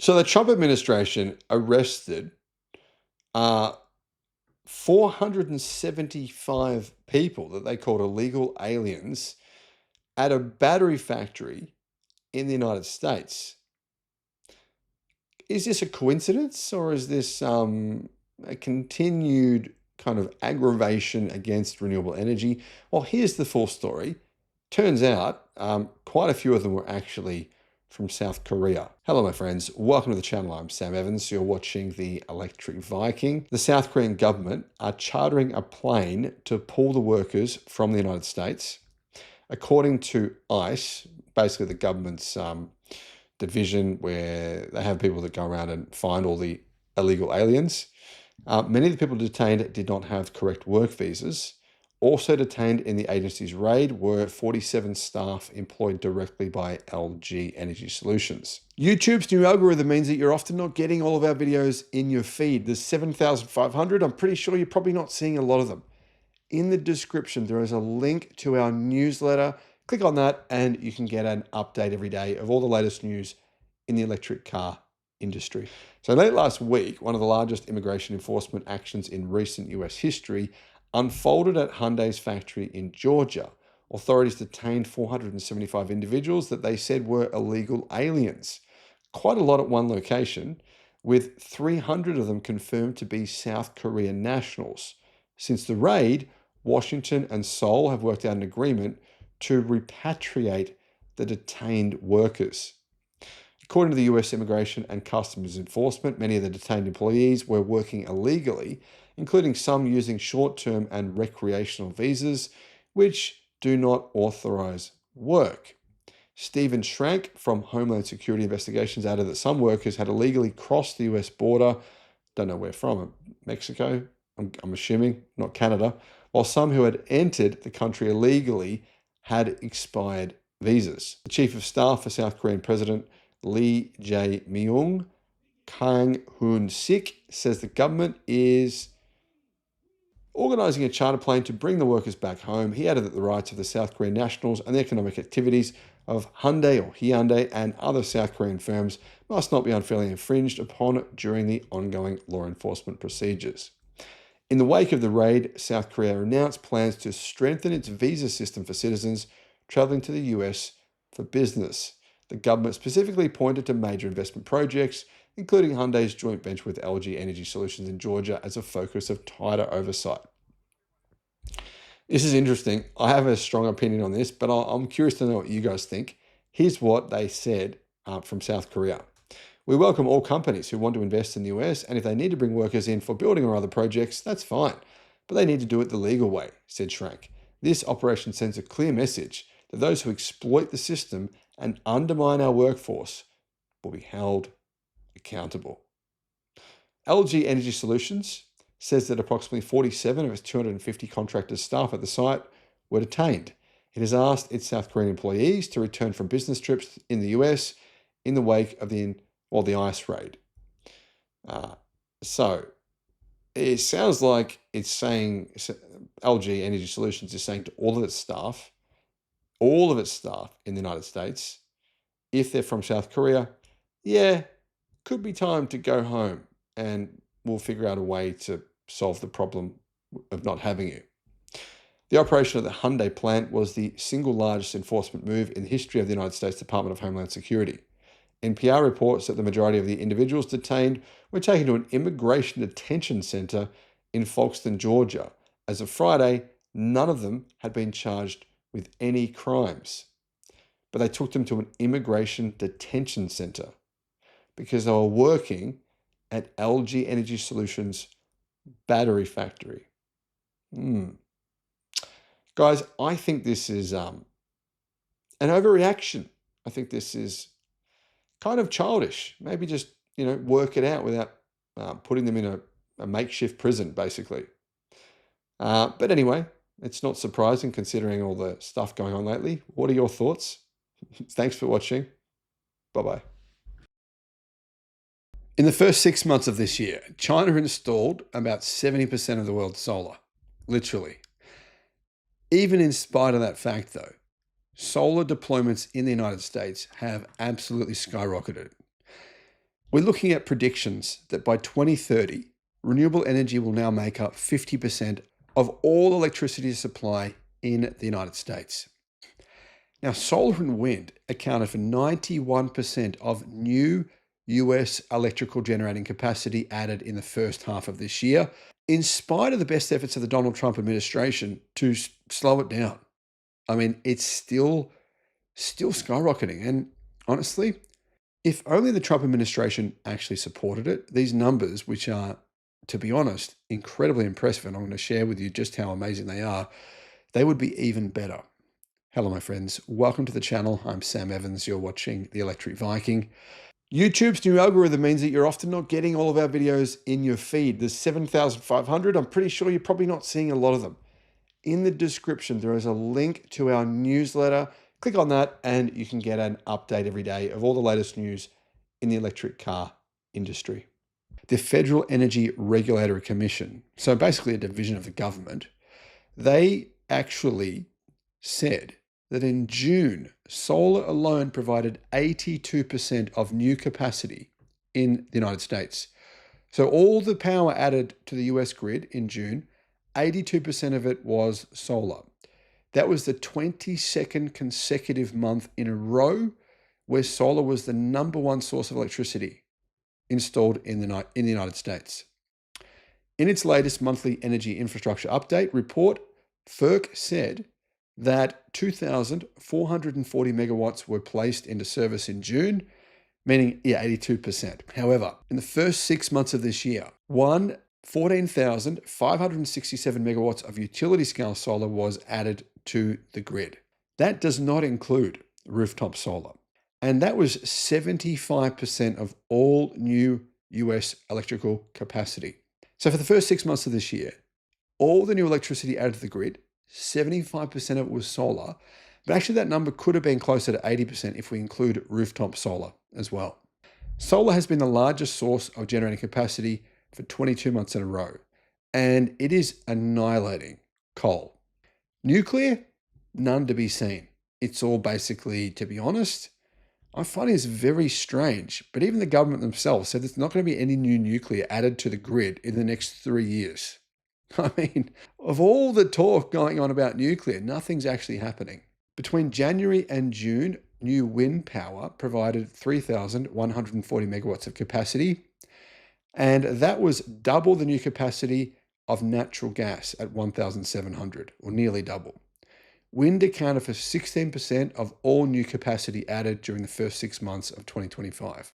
So the Trump administration arrested uh, 475 people that they called illegal aliens at a battery factory in the United States. Is this a coincidence, or is this a continued kind of aggravation against renewable energy? Well, here's the full story. Turns out quite a few of them were actually from South Korea. Hello, my friends. Welcome to the channel. I'm Sam Evans. You're watching the Electric Viking. The South Korean government are chartering a plane to pull the workers from the United States. According to ICE, basically the government's division where they have people that go around and find all the illegal aliens. Many of the people detained did not have correct work visas. Also detained in the agency's raid were 47 staff employed directly by LG Energy Solutions. YouTube's new algorithm means that you're often not getting all of our videos in your feed. There's 7,500. I'm pretty sure you're probably not seeing a lot of them. In the description, there is a link to our newsletter. Click on that and you can get an update every day of all the latest news in the electric car industry. So late last week, one of the largest immigration enforcement actions in recent US history unfolded at Hyundai's factory in Georgia. Authorities detained 475 individuals that they said were illegal aliens. Quite a lot at one location, with 300 of them confirmed to be South Korean nationals. Since the raid, Washington and Seoul have worked out an agreement to repatriate the detained workers. According to the US Immigration and Customs Enforcement, many of the detained employees were working illegally, including some using short-term and recreational visas, which do not authorize work. Stephen Schrank from Homeland Security Investigations added that some workers had illegally crossed the US border, don't know where from, Mexico, I'm assuming, not Canada, while some who had entered the country illegally had expired visas. The Chief of Staff for South Korean President Lee Jae-myung, Kang Hoon-sik, says the government is organising a charter plane to bring the workers back home. He added that the rights of the South Korean nationals and the economic activities of Hyundai or Hyundai and other South Korean firms must not be unfairly infringed upon during the ongoing law enforcement procedures. In the wake of the raid, South Korea announced plans to strengthen its visa system for citizens traveling to the US for business. The government specifically pointed to major investment projects, including Hyundai's joint venture with LG Energy Solutions in Georgia, as a focus of tighter oversight. This is interesting. I have a strong opinion on this, but I'm curious to know what you guys think. Here's what they said from South Korea. We welcome all companies who want to invest in the US, and if they need to bring workers in for building or other projects, that's fine. But they need to do it the legal way, said Schrank. This operation sends a clear message that those who exploit the system and undermine our workforce will be held accountable. LG Energy Solutions says that approximately 47 of its 250 contractor staff at the site were detained. It has asked its South Korean employees to return from business trips in the US in the wake of the ICE raid. So it sounds like it's saying LG Energy Solutions is saying to all of its staff in the United States, if they're from South Korea, yeah, could be time to go home and we'll figure out a way to solve the problem of not having you. The operation of the Hyundai plant was the single largest enforcement move in the history of the United States Department of Homeland Security. NPR reports that the majority of the individuals detained were taken to an immigration detention center in Folkston, Georgia. As of Friday, none of them had been charged with any crimes. But they took them to an immigration detention center because they were working at LG Energy Solutions battery factory. Guys, I think this is an overreaction. I think this is kind of childish. Maybe just, work it out without putting them in a makeshift prison, basically. But anyway, it's not surprising considering all the stuff going on lately. What are your thoughts? Thanks for watching. Bye-bye. In the first 6 months of this year, China installed about 70% of the world's solar, literally. Even in spite of that fact, though, solar deployments in the United States have absolutely skyrocketed. We're looking at predictions that by 2030, renewable energy will now make up 50% of all electricity supply in the United States. Now, solar and wind accounted for 91% of new US electrical generating capacity added in the first half of this year, in spite of the best efforts of the Donald Trump administration to slow it down. I mean, it's still skyrocketing. And honestly, if only the Trump administration actually supported it, these numbers, which are, to be honest, incredibly impressive, and I'm going to share with you just how amazing they are, they would be even better. Hello, my friends. Welcome to the channel. I'm Sam Evans. You're watching The Electric Viking. YouTube's new algorithm means that you're often not getting all of our videos in your feed. There's 7,500. I'm pretty sure you're probably not seeing a lot of them. In the description, there is a link to our newsletter. Click on that and you can get an update every day of all the latest news in the electric car industry. The Federal Energy Regulatory Commission, so basically a division of the government, they actually said that in June, solar alone provided 82% of new capacity in the United States. So all the power added to the US grid in June, 82% of it was solar. That was the 22nd consecutive month in a row where solar was the number one source of electricity installed in the United States. In its latest monthly energy infrastructure update report, FERC said that 2,440 megawatts were placed into service in June, meaning 82%. However, in the first 6 months of this year, 14,567 megawatts of utility scale solar was added to the grid. That does not include rooftop solar. And that was 75% of all new US electrical capacity. So for the first 6 months of this year, all the new electricity added to the grid, 75% of it was solar, but actually that number could have been closer to 80% if we include rooftop solar as well. Solar has been the largest source of generating capacity for 22 months in a row, and it is annihilating coal. Nuclear, none to be seen. It's all basically, to be honest, I find it's very strange, but even the government themselves said there's not going to be any new nuclear added to the grid in the next 3 years. I mean, of all the talk going on about nuclear, nothing's actually happening. Between January and June, new wind power provided 3,140 megawatts of capacity, and that was double the new capacity of natural gas at 1,700, or nearly double. Wind accounted for 16% of all new capacity added during the first 6 months of 2025.